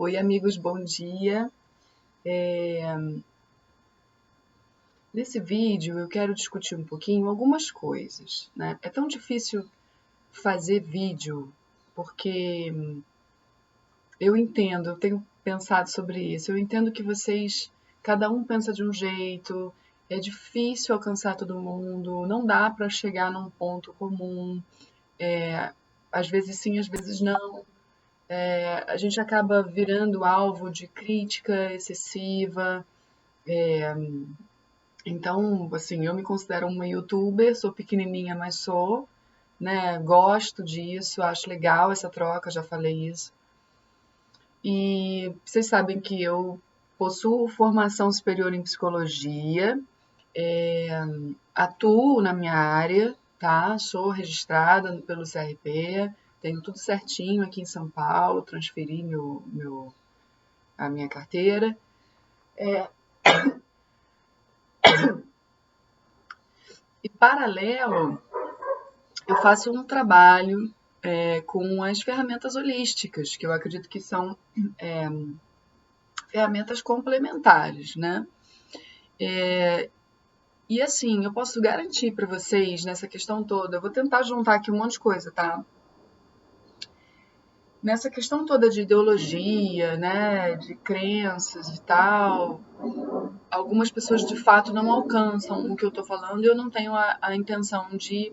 Oi, amigos, bom dia. Nesse vídeo eu quero discutir um pouquinho algumas coisas, né? É tão difícil fazer vídeo porque eu entendo, eu tenho pensado sobre isso, eu entendo que vocês, cada um pensa de um jeito, é difícil alcançar todo mundo, não dá para chegar num ponto comum, às vezes sim, às vezes não. A gente acaba virando alvo de crítica excessiva. Então, assim, eu me considero uma youtuber, sou pequenininha, mas sou, né? Gosto disso, acho legal essa troca, já falei isso. E vocês sabem que eu possuo formação superior em psicologia, atuo na minha área, tá? Sou registrada pelo CRP, tenho tudo certinho aqui em São Paulo, transferi a minha carteira. E paralelo, eu faço um trabalho com as ferramentas holísticas, que eu acredito que são ferramentas complementares, né? E assim, eu posso garantir para vocês nessa questão toda, eu vou tentar juntar aqui um monte de coisa, tá? Nessa questão toda de ideologia, né, de crenças e tal, algumas pessoas de fato não alcançam o que eu tô falando e eu não tenho a intenção de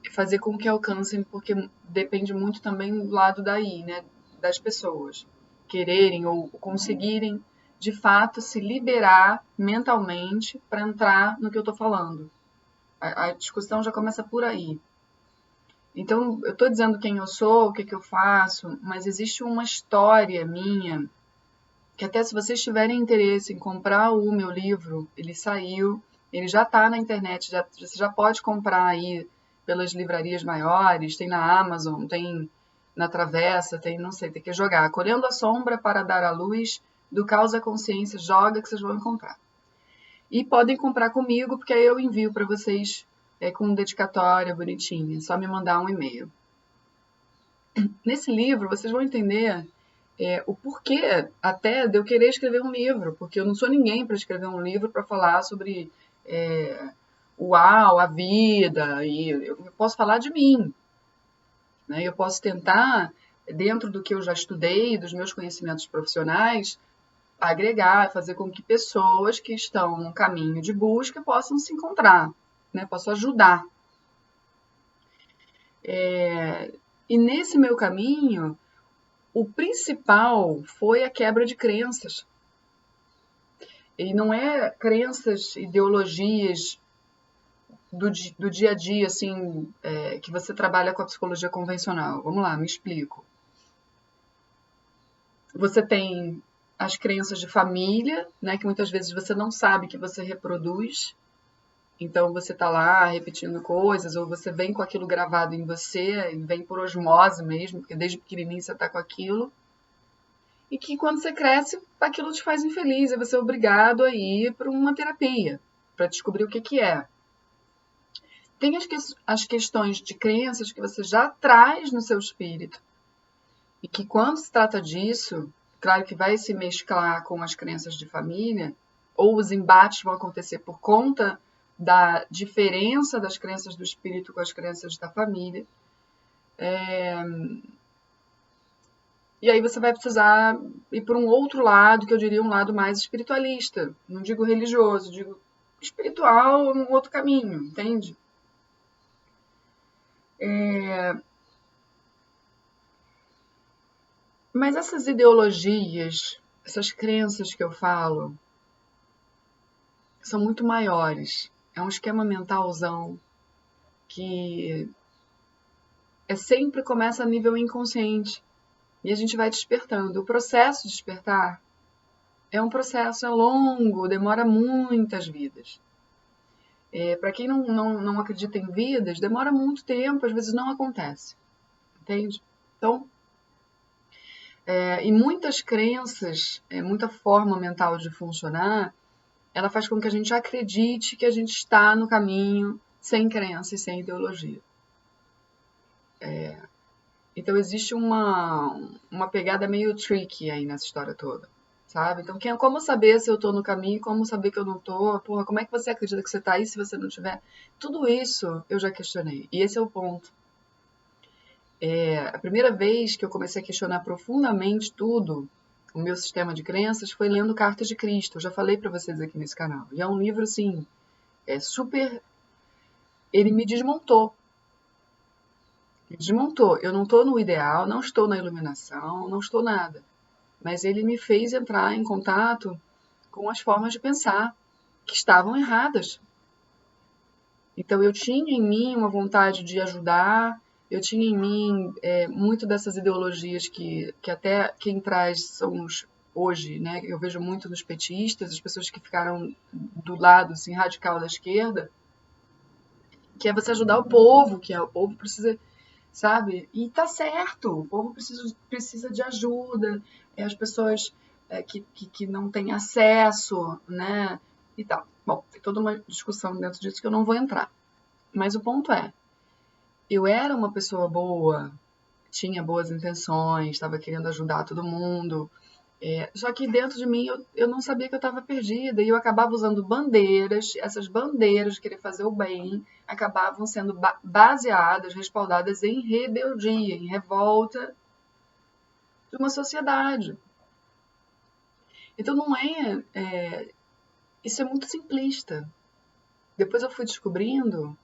fazer com que alcancem, porque depende muito também do lado daí, né, das pessoas quererem ou conseguirem de fato se liberar mentalmente para entrar no que eu estou falando. A discussão já começa por aí. Então, eu estou dizendo quem eu sou, o que eu faço, mas existe uma história minha que até se vocês tiverem interesse em comprar o meu livro, ele saiu, ele já está na internet, você já pode comprar aí pelas livrarias maiores, tem na Amazon, tem na Travessa, tem, não sei, tem que jogar. Acolhendo a sombra para dar a luz, do caos à consciência, joga que vocês vão encontrar. E podem comprar comigo, porque aí eu envio para vocês com dedicatória bonitinha, é só me mandar um e-mail. Nesse livro, vocês vão entender o porquê até de eu querer escrever um livro, porque eu não sou ninguém para escrever um livro para falar sobre a vida, e eu posso falar de mim, né? Eu posso tentar, dentro do que eu já estudei, dos meus conhecimentos profissionais, agregar, fazer com que pessoas que estão no caminho de busca possam se encontrar, né? Posso ajudar. E nesse meu caminho, o principal foi a quebra de crenças. E não é crenças, ideologias do dia a dia, assim, que você trabalha com a psicologia convencional. Vamos lá, me explico. Você tem as crenças de família, né, que muitas vezes você não sabe que você reproduz. Então você tá lá repetindo coisas, ou você vem com aquilo gravado em você, e vem por osmose mesmo, porque desde pequenininho você tá com aquilo. E que quando você cresce, aquilo te faz infeliz, e você é obrigado a ir para uma terapia, para descobrir o que é. Tem as questões de crenças que você já traz no seu espírito, e que quando se trata disso, claro que vai se mesclar com as crenças de família, ou os embates vão acontecer por conta da diferença das crenças do espírito com as crenças da família. E aí você vai precisar ir por um outro lado, que eu diria um lado mais espiritualista. Não digo religioso, digo espiritual, um outro caminho, entende? Mas essas ideologias, essas crenças que eu falo, são muito maiores. É um esquema mentalzão que sempre começa a nível inconsciente. E a gente vai despertando. O processo de despertar é um processo longo, demora muitas vidas. Para quem não acredita em vidas, demora muito tempo, às vezes não acontece. Entende? Então, e muitas crenças, muita forma mental de funcionar, ela faz com que a gente acredite que a gente está no caminho sem crença e sem ideologia. Então existe uma pegada meio tricky aí nessa história toda, sabe? Então como saber se eu tô no caminho, como saber que eu não tô? Porra, como é que você acredita que você tá aí se você não tiver? Tudo isso eu já questionei. E esse é o ponto. A primeira vez que eu comecei a questionar profundamente tudo, o meu sistema de crenças, foi lendo Cartas de Cristo. Eu já falei para vocês aqui nesse canal. E é um livro, assim, super... Ele me desmontou. Me desmontou. Eu não estou no ideal, não estou na iluminação, não estou nada. Mas ele me fez entrar em contato com as formas de pensar que estavam erradas. Então eu tinha em mim uma vontade de ajudar, eu tinha em mim muito dessas ideologias que até quem traz são os hoje, né? Eu vejo muito nos petistas, as pessoas que ficaram do lado assim, radical da esquerda, que é você ajudar o povo, que é o povo precisa, sabe? E tá certo, o povo precisa de ajuda, as pessoas que não têm acesso, né? E tal. Bom, tem toda uma discussão dentro disso que eu não vou entrar. Mas o ponto é, eu era uma pessoa boa, tinha boas intenções, estava querendo ajudar todo mundo, só que dentro de mim eu não sabia que eu estava perdida e eu acabava usando bandeiras, essas bandeiras de querer fazer o bem acabavam sendo baseadas, respaldadas em rebeldia, em revolta de uma sociedade. Então não isso é muito simplista. Depois eu fui descobrindo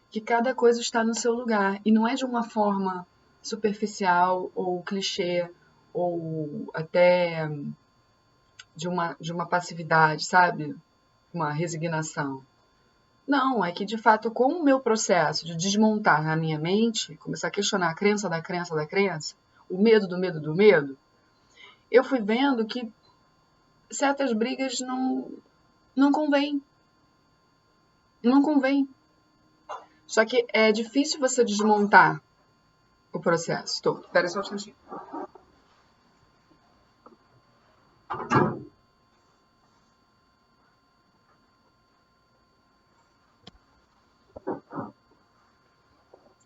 que cada coisa está no seu lugar e não é de uma forma superficial ou clichê ou até de uma passividade, sabe? Uma resignação. Não, é que de fato, com o meu processo de desmontar na minha mente, começar a questionar a crença da crença da crença, o medo do medo do medo, eu fui vendo que certas brigas não convém. Não convém. Só que é difícil você desmontar o processo todo. Espera só um instantinho.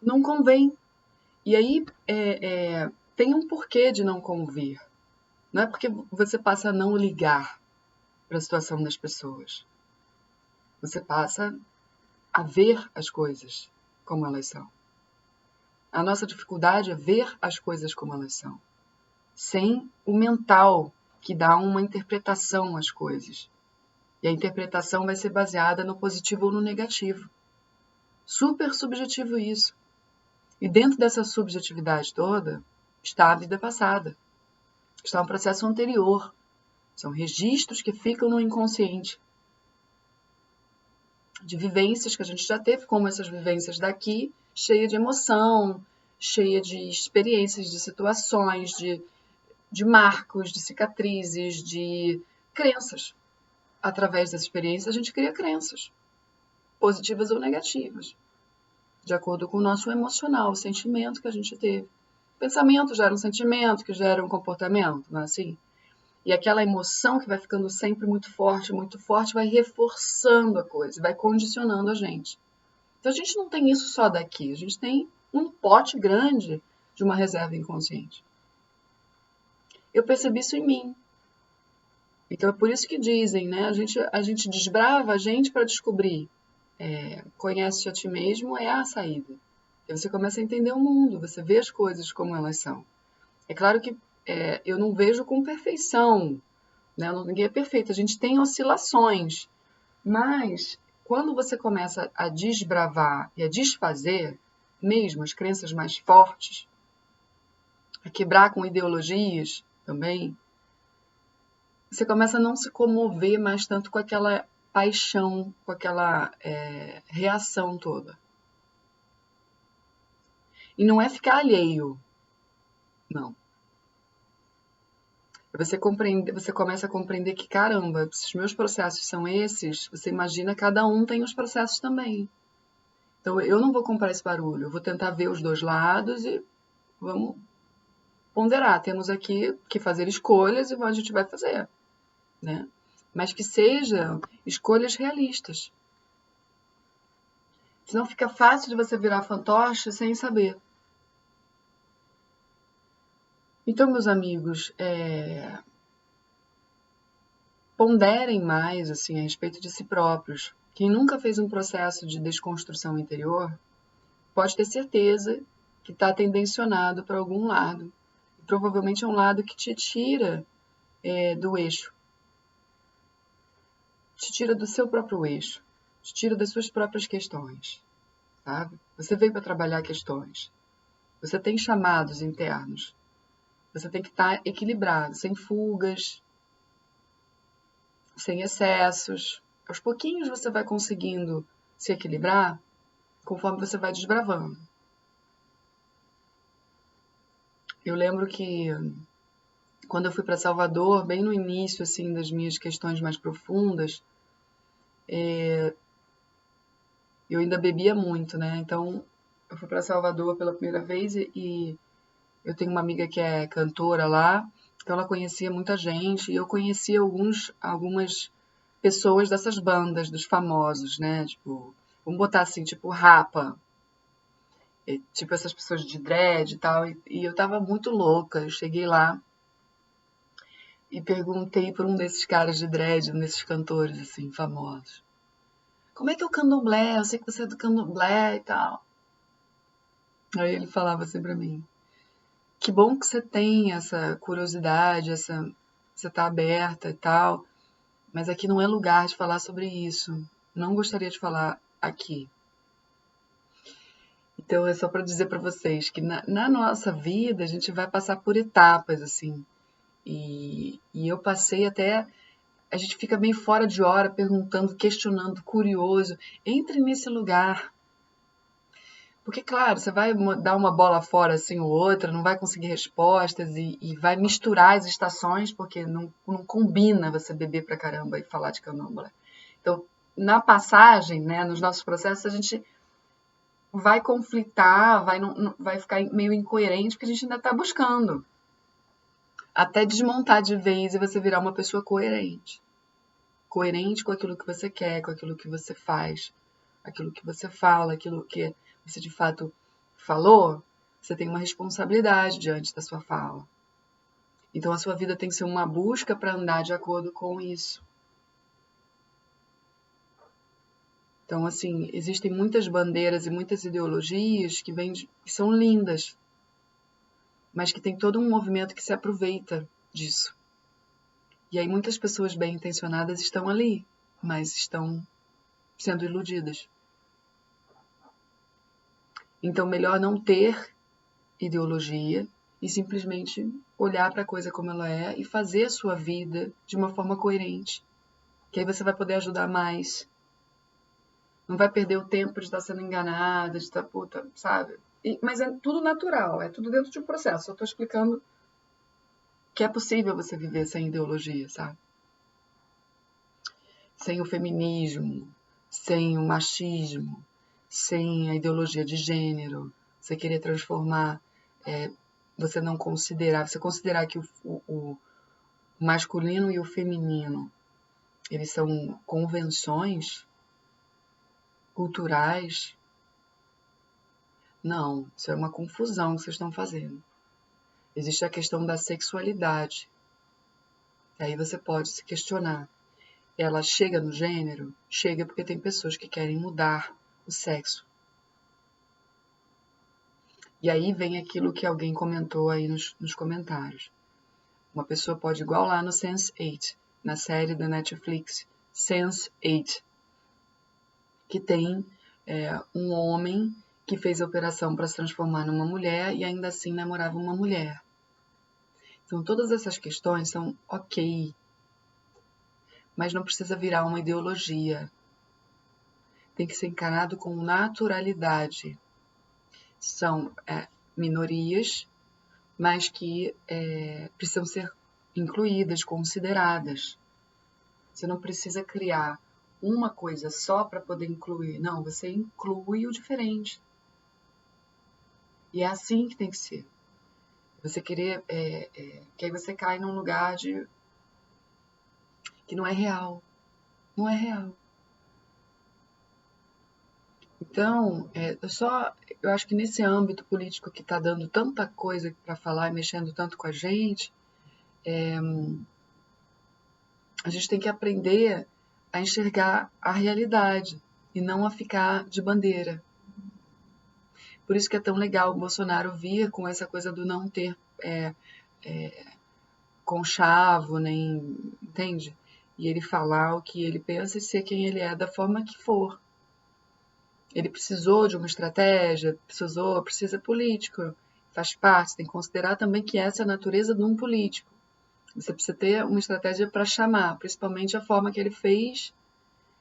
Não convém. E aí tem um porquê de não convir. Não é porque você passa a não ligar para a situação das pessoas. Você passa a ver as coisas como elas são. A nossa dificuldade é ver as coisas como elas são, sem o mental que dá uma interpretação às coisas. E a interpretação vai ser baseada no positivo ou no negativo. Super subjetivo isso. E dentro dessa subjetividade toda está a vida passada. Está um processo anterior. São registros que ficam no inconsciente. De vivências que a gente já teve, como essas vivências daqui, cheia de emoção, cheia de experiências, de situações, de marcos, de cicatrizes, de crenças. Através dessa experiência, a gente cria crenças, positivas ou negativas, de acordo com o nosso emocional, o sentimento que a gente teve. Pensamento gera um sentimento, que gera um comportamento, não é assim? E aquela emoção que vai ficando sempre muito forte, vai reforçando a coisa, vai condicionando a gente. Então a gente não tem isso só daqui, a gente tem um pote grande de uma reserva inconsciente. Eu percebi isso em mim. Então é por isso que dizem, né? A gente desbrava a gente para descobrir. Conhece-te a ti mesmo é a saída. E você começa a entender o mundo, você vê as coisas como elas são. É claro que eu não vejo com perfeição, né? Ninguém é perfeito, a gente tem oscilações. Mas quando você começa a desbravar e a desfazer mesmo as crenças mais fortes, a quebrar com ideologias também, você começa a não se comover mais tanto com aquela paixão, com aquela reação toda. E não é ficar alheio, não. Você começa a compreender que, caramba, se os meus processos são esses, você imagina cada um tem os processos também. Então, eu não vou comprar esse barulho, eu vou tentar ver os dois lados e vamos ponderar. Temos aqui que fazer escolhas e a gente vai fazer, né? Mas que sejam escolhas realistas. Senão fica fácil de você virar fantoche sem saber. Então, meus amigos, ponderem mais assim a respeito de si próprios. Quem nunca fez um processo de desconstrução interior pode ter certeza que está tendencionado para algum lado. E provavelmente é um lado que te tira do eixo, te tira do seu próprio eixo, te tira das suas próprias questões, sabe? Você veio para trabalhar questões. Você tem chamados internos. Você tem que estar equilibrado, sem fugas, sem excessos. Aos pouquinhos você vai conseguindo se equilibrar conforme você vai desbravando. Eu lembro que quando eu fui para Salvador, bem no início assim das minhas questões mais profundas, eu ainda bebia muito, né? Então eu fui para Salvador pela primeira vez e eu tenho uma amiga que é cantora lá, então ela conhecia muita gente e eu conhecia algumas pessoas dessas bandas, dos famosos, né? Tipo, vamos botar assim, tipo Rapa, tipo essas pessoas de dread e tal. E eu tava muito louca. Eu cheguei lá e perguntei por um desses caras de dread, um desses cantores assim, famosos. Como é que é o candomblé? Eu sei que você é do candomblé e tal. Aí ele falava assim pra mim: que bom que você tem essa curiosidade, você tá aberta e tal, mas aqui não é lugar de falar sobre isso. Não gostaria de falar aqui. Então é só para dizer para vocês que na nossa vida a gente vai passar por etapas assim. E eu passei até. A gente fica meio fora de hora perguntando, questionando, curioso. Entre nesse lugar. Porque, claro, você vai dar uma bola fora assim ou outra, não vai conseguir respostas e vai misturar as estações, porque não combina você beber pra caramba e falar de candomblé. Então, na passagem, né, nos nossos processos, a gente vai conflitar, vai ficar meio incoerente, porque a gente ainda está buscando. Até desmontar de vez e você virar uma pessoa coerente. Coerente com aquilo que você quer, com aquilo que você faz, aquilo que você fala, aquilo que você de fato falou, você tem uma responsabilidade diante da sua fala. Então a sua vida tem que ser uma busca para andar de acordo com isso. Então, assim, existem muitas bandeiras e muitas ideologias que são lindas, mas que tem todo um movimento que se aproveita disso. E aí muitas pessoas bem intencionadas estão ali, mas estão sendo iludidas. Então, melhor não ter ideologia e simplesmente olhar para a coisa como ela é e fazer a sua vida de uma forma coerente. Que aí você vai poder ajudar mais. Não vai perder o tempo de estar sendo enganada, de estar puta, sabe? Mas é tudo natural, é tudo dentro de um processo. Eu estou explicando que é possível você viver sem ideologia, sabe? Sem o feminismo, sem o machismo, sem a ideologia de gênero, você querer transformar, você não considerar, você considerar que o masculino e o feminino, eles são convenções culturais. Não, isso é uma confusão que vocês estão fazendo. Existe a questão da sexualidade. Aí você pode se questionar. Ela chega no gênero? Chega porque tem pessoas que querem mudar o sexo. E aí vem aquilo que alguém comentou aí nos comentários. Uma pessoa pode, igual lá no Sense8, na série da Netflix, Sense8, que tem um homem que fez a operação para se transformar numa mulher e ainda assim namorava uma mulher. Então, todas essas questões são ok, mas não precisa virar uma ideologia. Tem que ser encarado com naturalidade. São minorias, mas que precisam ser incluídas, consideradas. Você não precisa criar uma coisa só para poder incluir. Não, você inclui o diferente. E é assim que tem que ser. Você querer... que aí você cai num lugar que não é real. Não é real. Então, eu acho que nesse âmbito político que está dando tanta coisa para falar e mexendo tanto com a gente tem que aprender a enxergar a realidade e não a ficar de bandeira. Por isso que é tão legal o Bolsonaro vir com essa coisa do não ter conchavo, nem. Entende? E ele falar o que ele pensa e ser quem ele é da forma que for. Ele precisou de uma estratégia, precisa político, faz parte, tem que considerar também que essa é a natureza de um político. Você precisa ter uma estratégia para chamar, principalmente a forma que ele fez,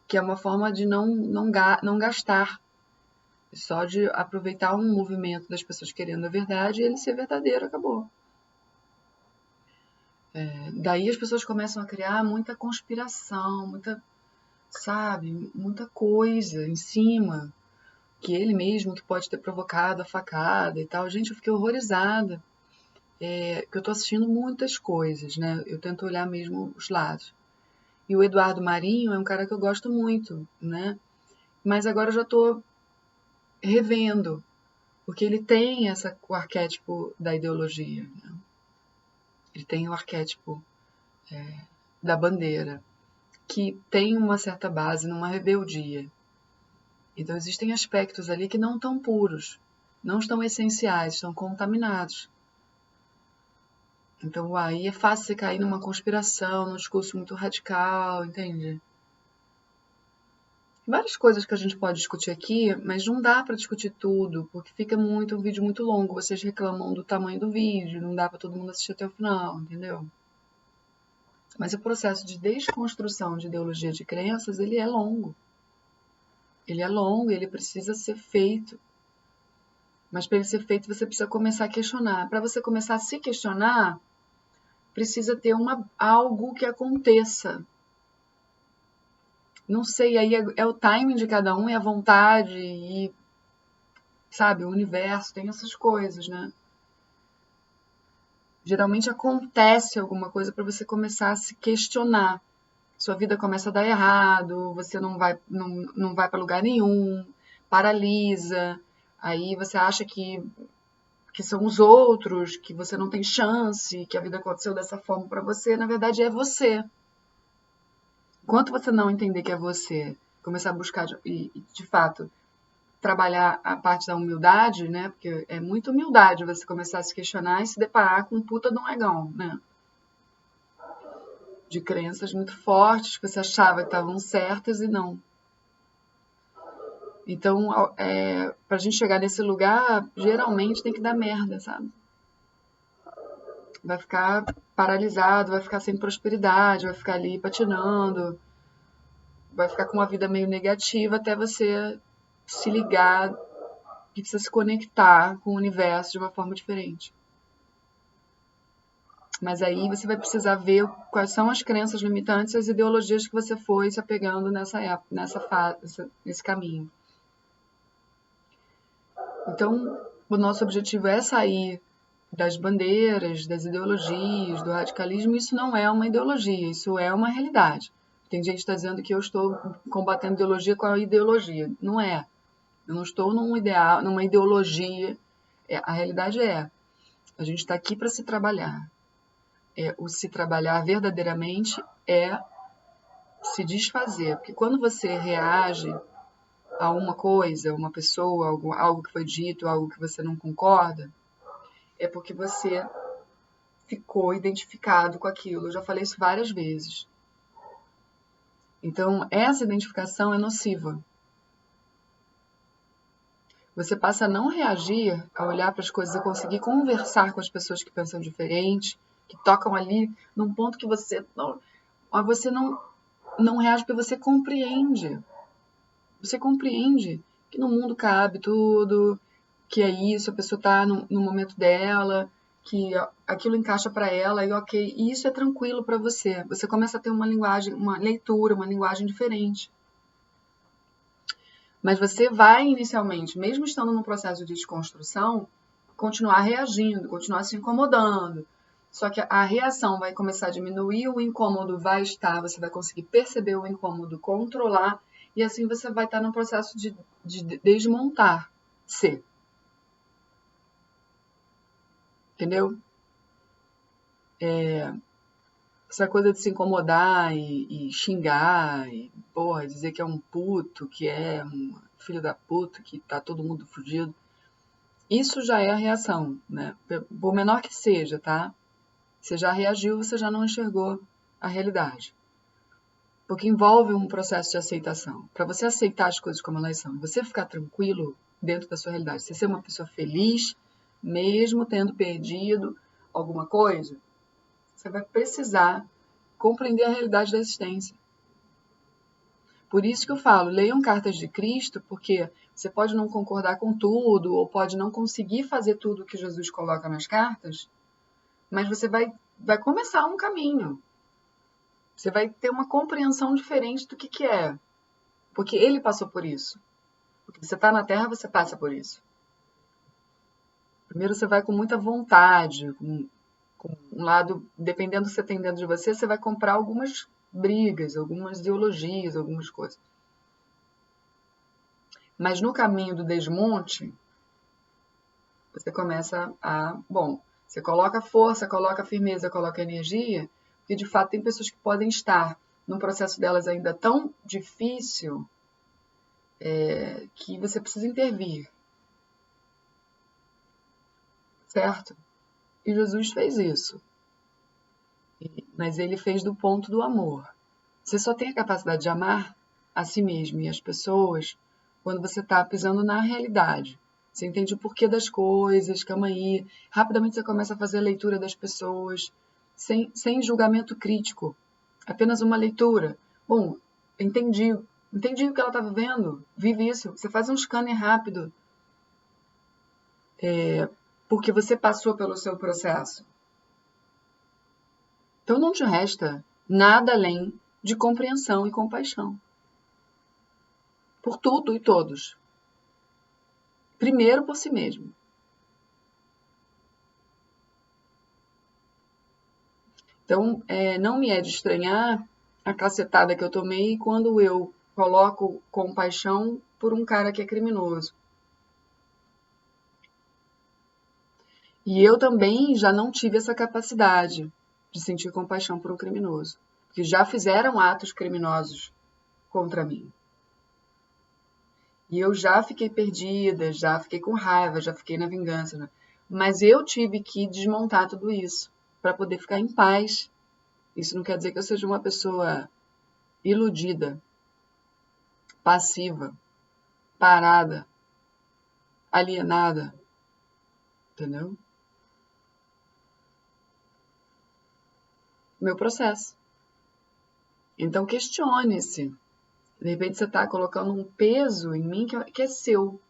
que é uma forma de não gastar, só de aproveitar um movimento das pessoas querendo a verdade e ele ser verdadeiro, acabou. Daí as pessoas começam a criar muita conspiração, muita coisa em cima, que ele mesmo que pode ter provocado a facada e tal. Gente, eu fiquei horrorizada, porque eu tô assistindo muitas coisas, né? Eu tento olhar mesmo os lados. E o Eduardo Marinho é um cara que eu gosto muito, né? Mas agora eu já tô revendo, porque ele tem o arquétipo da ideologia, né? Ele tem o arquétipo da bandeira, que tem uma certa base numa rebeldia. Então existem aspectos ali que não estão puros, não estão essenciais, estão contaminados. Então aí é fácil você cair numa conspiração, num discurso muito radical, entende? Várias coisas que a gente pode discutir aqui, mas não dá para discutir tudo, porque fica um vídeo muito longo. Vocês reclamam do tamanho do vídeo, não dá para todo mundo assistir até o final, entendeu? Mas o processo de desconstrução de ideologia de crenças, ele é longo. Ele é longo e ele precisa ser feito. Mas para ele ser feito, você precisa começar a questionar. Para você começar a se questionar, precisa ter algo que aconteça. Não sei, aí é o timing de cada um, é a vontade e, sabe, o universo, tem essas coisas, né? Geralmente acontece alguma coisa para você começar a se questionar. Sua vida começa a dar errado, você não vai para lugar nenhum, paralisa, aí você acha que são os outros, que você não tem chance, que a vida aconteceu dessa forma para você, na verdade é você. Enquanto você não entender que é você, começar a buscar de fato trabalhar a parte da humildade, né? Porque é muita humildade você começar a se questionar e se deparar com um puta de um egão, né? De crenças muito fortes que você achava que estavam certas e não. Então, pra gente chegar nesse lugar, geralmente tem que dar merda, sabe? Vai ficar paralisado, vai ficar sem prosperidade, vai ficar ali patinando, vai ficar com uma vida meio negativa até você se ligar e precisa se conectar com o universo de uma forma diferente. Mas aí você vai precisar ver quais são as crenças limitantes e as ideologias que você foi se apegando nesse caminho. Então, o nosso objetivo é sair das bandeiras, das ideologias, do radicalismo. Isso não é uma ideologia, isso é uma realidade. Tem gente que está dizendo que eu estou combatendo ideologia com a ideologia. Não é. Eu não estou numa ideologia. A realidade a gente está aqui para se trabalhar. O se trabalhar verdadeiramente é se desfazer. Porque quando você reage a uma coisa, uma pessoa, algo que foi dito, algo que você não concorda, é porque você ficou identificado com aquilo. Eu já falei isso várias vezes. Então, essa identificação é nociva. Você passa a não reagir, a olhar para as coisas, a conseguir conversar com as pessoas que pensam diferente, que tocam ali num ponto que você não reage porque você compreende. Você compreende que no mundo cabe tudo, que é isso, a pessoa está no momento dela, que aquilo encaixa para ela e ok, e isso é tranquilo para você. Você começa a ter uma linguagem, uma leitura, uma linguagem diferente. Mas você vai inicialmente, mesmo estando num processo de desconstrução, continuar reagindo, continuar se incomodando. Só que a reação vai começar a diminuir, o incômodo vai estar, você vai conseguir perceber o incômodo, controlar e assim você vai estar num processo de desmontar-se. Entendeu? Essa coisa de se incomodar e xingar, e, porra, dizer que é um puto, que é um filho da puta, que tá todo mundo fudido. Isso já é a reação, né? Por menor que seja, tá? Você já reagiu, você já não enxergou a realidade. Porque envolve um processo de aceitação. Para você aceitar as coisas como elas são, você ficar tranquilo dentro da sua realidade, você ser uma pessoa feliz, mesmo tendo perdido alguma coisa, você vai precisar compreender a realidade da existência. Por isso que eu falo, leiam Cartas de Cristo, porque você pode não concordar com tudo, ou pode não conseguir fazer tudo que Jesus coloca nas cartas, mas você vai começar um caminho. Você vai ter uma compreensão diferente do que é. Porque ele passou por isso. Porque você está na Terra, você passa por isso. Primeiro você vai com muita vontade, com um lado, dependendo do que você tem dentro de você, você vai comprar algumas brigas, algumas ideologias, algumas coisas. Mas no caminho do desmonte, você começa bom, você coloca força, coloca firmeza, coloca energia, porque de fato tem pessoas que podem estar num processo delas ainda tão difícil que você precisa intervir. Certo? E Jesus fez isso. Mas ele fez do ponto do amor. Você só tem a capacidade de amar a si mesmo e as pessoas quando você está pisando na realidade. Você entende o porquê das coisas, calma aí. Rapidamente você começa a fazer a leitura das pessoas, sem julgamento crítico. Apenas uma leitura. Bom, entendi o que ela está vivendo, vive isso. Você faz um scanner rápido. Porque você passou pelo seu processo. Então não te resta nada além de compreensão e compaixão. Por tudo e todos. Primeiro por si mesmo. Então, não me é de estranhar a cacetada que eu tomei quando eu coloco compaixão por um cara que é criminoso. E eu também já não tive essa capacidade de sentir compaixão por um criminoso. Porque já fizeram atos criminosos contra mim. E eu já fiquei perdida, já fiquei com raiva, já fiquei na vingança. Né? Mas eu tive que desmontar tudo isso para poder ficar em paz. Isso não quer dizer que eu seja uma pessoa iludida, passiva, parada, alienada. Entendeu? Meu processo. Então questione-se. De repente você está colocando um peso em mim que é seu.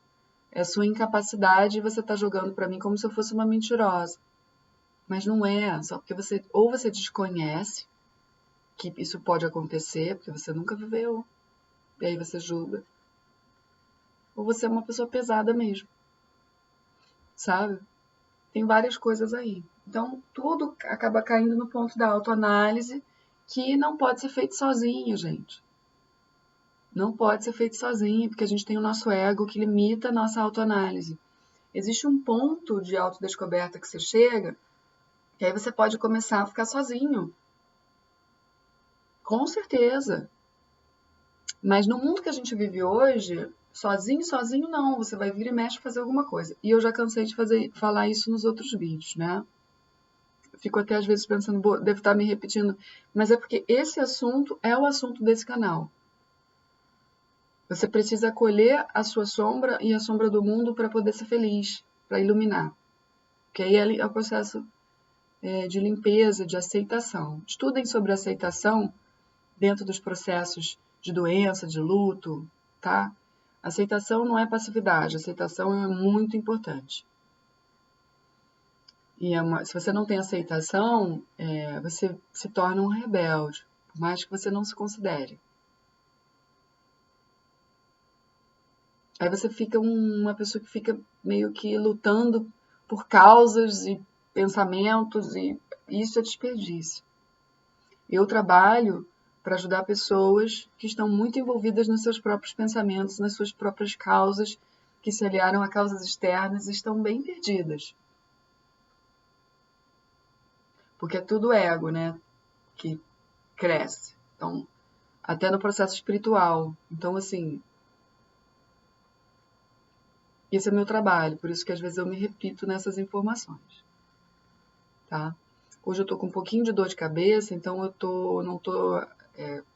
É sua incapacidade e você está jogando para mim como se eu fosse uma mentirosa. Mas não é, só porque você desconhece que isso pode acontecer, porque você nunca viveu, e aí você julga. Ou você é uma pessoa pesada mesmo, sabe? Tem várias coisas aí. Então, tudo acaba caindo no ponto da autoanálise, que não pode ser feito sozinho, gente. Não pode ser feito sozinho, porque a gente tem o nosso ego que limita a nossa autoanálise. Existe um ponto de autodescoberta que você chega, e aí você pode começar a ficar sozinho. Com certeza. Mas no mundo que a gente vive hoje, sozinho não, você vai vir e mexe fazer alguma coisa. E eu já cansei de falar isso nos outros vídeos, né? Fico até às vezes pensando, devo estar me repetindo, mas é porque esse assunto é o assunto desse canal. Você precisa acolher a sua sombra e a sombra do mundo para poder ser feliz, para iluminar. Porque aí é o processo de limpeza, de aceitação. Estudem sobre aceitação dentro dos processos de doença, de luto, tá? Aceitação não é passividade, aceitação é muito importante. E se você não tem aceitação, você se torna um rebelde, por mais que você não se considere. Aí você fica uma pessoa que fica meio que lutando por causas e pensamentos, e isso é desperdício. Eu trabalho para ajudar pessoas que estão muito envolvidas nos seus próprios pensamentos, nas suas próprias causas, que se aliaram a causas externas e estão bem perdidas. Porque é tudo ego, né? Que cresce. Então, até no processo espiritual. Então, assim, esse é meu trabalho, por isso que às vezes eu me repito nessas informações, tá? Hoje eu tô com um pouquinho de dor de cabeça, então não tô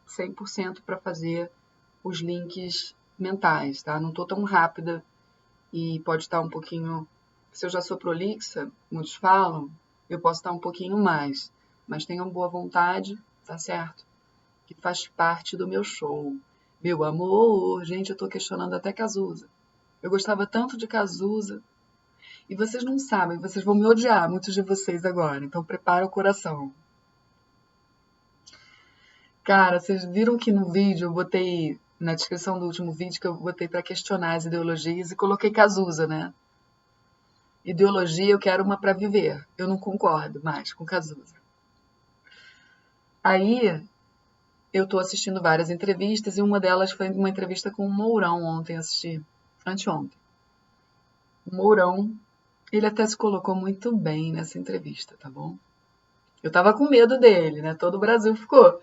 100% para fazer os links mentais, tá? Não tô tão rápida e pode estar um pouquinho... Se eu já sou prolixa, muitos falam, eu posso estar um pouquinho mais, mas tenham boa vontade, tá certo? Que faz parte do meu show. Meu amor, gente, eu tô questionando até Cazuza. Eu gostava tanto de Cazuza. E vocês não sabem, vocês vão me odiar, muitos de vocês agora. Então prepara o coração. Cara, vocês viram que no vídeo eu botei, na descrição do último vídeo, que eu botei para questionar as ideologias e coloquei Cazuza, né? Ideologia eu quero uma para viver. Eu não concordo mais com Cazuza. Aí eu tô assistindo várias entrevistas e uma delas foi uma entrevista com o Mourão ontem, assisti, anteontem. O Mourão, ele até se colocou muito bem nessa entrevista, tá bom? Eu tava com medo dele, né? Todo o Brasil ficou.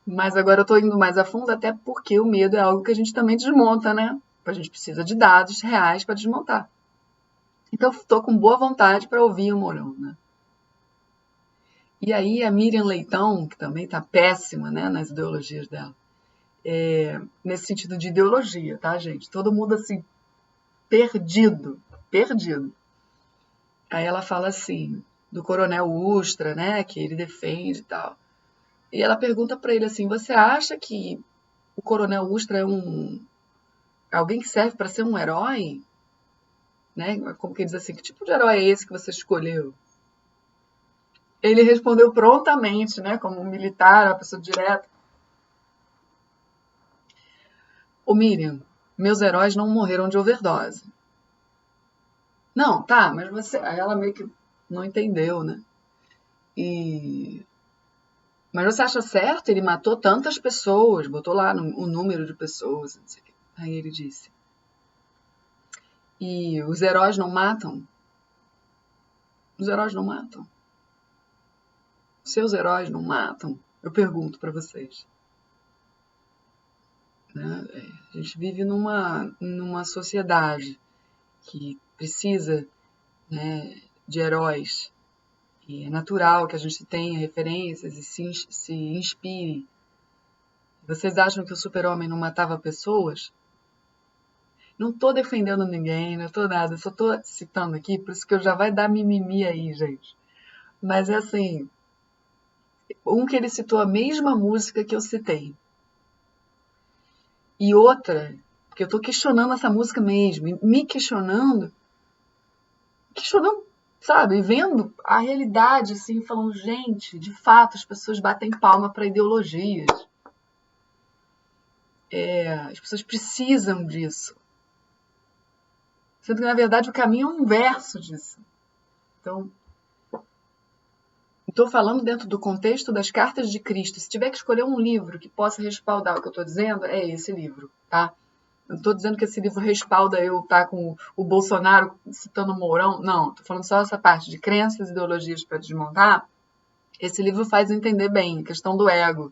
Mas agora eu tô indo mais a fundo, até porque o medo é algo que a gente também desmonta, né? A gente precisa de dados reais para desmontar. Então, tô com boa vontade para ouvir o Mourão, né? E aí a Miriam Leitão, que também tá péssima, né, nas ideologias dela, nesse sentido de ideologia, tá, gente? Todo mundo assim, perdido, perdido. Aí ela fala assim, do Coronel Ustra, né, que ele defende e tal. E ela pergunta para ele assim, você acha que o Coronel Ustra é alguém que serve para ser um herói? Né? Como que diz assim, que tipo de herói é esse que você escolheu? Ele respondeu prontamente, né, como um militar, uma pessoa direta. Ô Miriam, meus heróis não morreram de overdose. Não, tá, mas você... Aí ela meio que não entendeu, né? Mas você acha certo? Ele matou tantas pessoas, botou lá o número de pessoas, não sei o quê. Aí ele disse, e os heróis não matam? Os heróis não matam? Seus heróis não matam? Eu pergunto para vocês. Né? A gente vive numa sociedade que precisa, né, de heróis. E é natural que a gente tenha referências e se inspire. Vocês acham que o super-homem não matava pessoas? Não estou defendendo ninguém, não estou nada, só estou citando aqui, por isso que eu já vai dar mimimi aí, gente. Mas é assim, que ele citou a mesma música que eu citei. E outra, porque eu estou questionando essa música mesmo, me questionando, sabe, vendo a realidade, assim, falando, gente, de fato, as pessoas batem palma para ideologias. As pessoas precisam disso. Sendo que, na verdade, o caminho é o inverso disso. Então, estou falando dentro do contexto das cartas de Cristo. Se tiver que escolher um livro que possa respaldar o que eu estou dizendo, é esse livro, tá? Não estou dizendo que esse livro respalda eu estar com o Bolsonaro citando o Mourão. Não, estou falando só essa parte de crenças e ideologias para desmontar. Esse livro faz entender bem a questão do ego.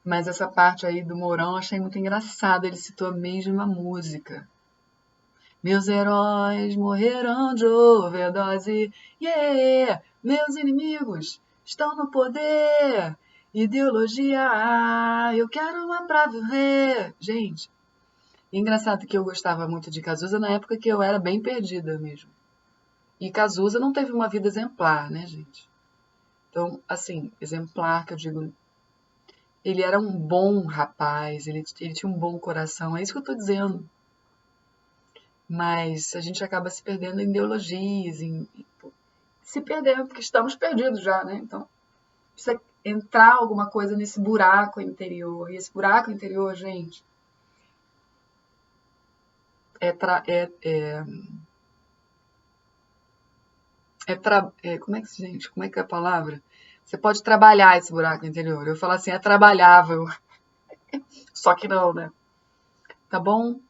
Mas essa parte aí do Mourão eu achei muito engraçada. Ele citou a mesma música. Meus heróis morreram de overdose. Yeah! Meus inimigos estão no poder. Ideologia, eu quero uma pra viver. Gente, engraçado que eu gostava muito de Cazuza na época que eu era bem perdida mesmo. E Cazuza não teve uma vida exemplar, né, gente? Então, assim, exemplar que eu digo, ele era um bom rapaz, ele tinha um bom coração, é isso que eu tô dizendo. Mas a gente acaba se perdendo em ideologias, se perdendo, porque estamos perdidos já, né? Então, precisa entrar alguma coisa nesse buraco interior. E esse buraco interior, gente, como é que é a palavra? Você pode trabalhar esse buraco interior. Eu falo assim, é trabalhável. Só que não, né? Tá bom?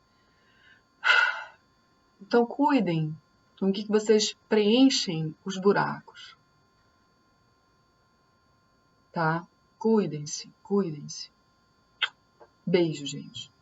Então cuidem com que vocês preenchem os buracos. Tá? Cuidem-se, cuidem-se. Beijo, gente.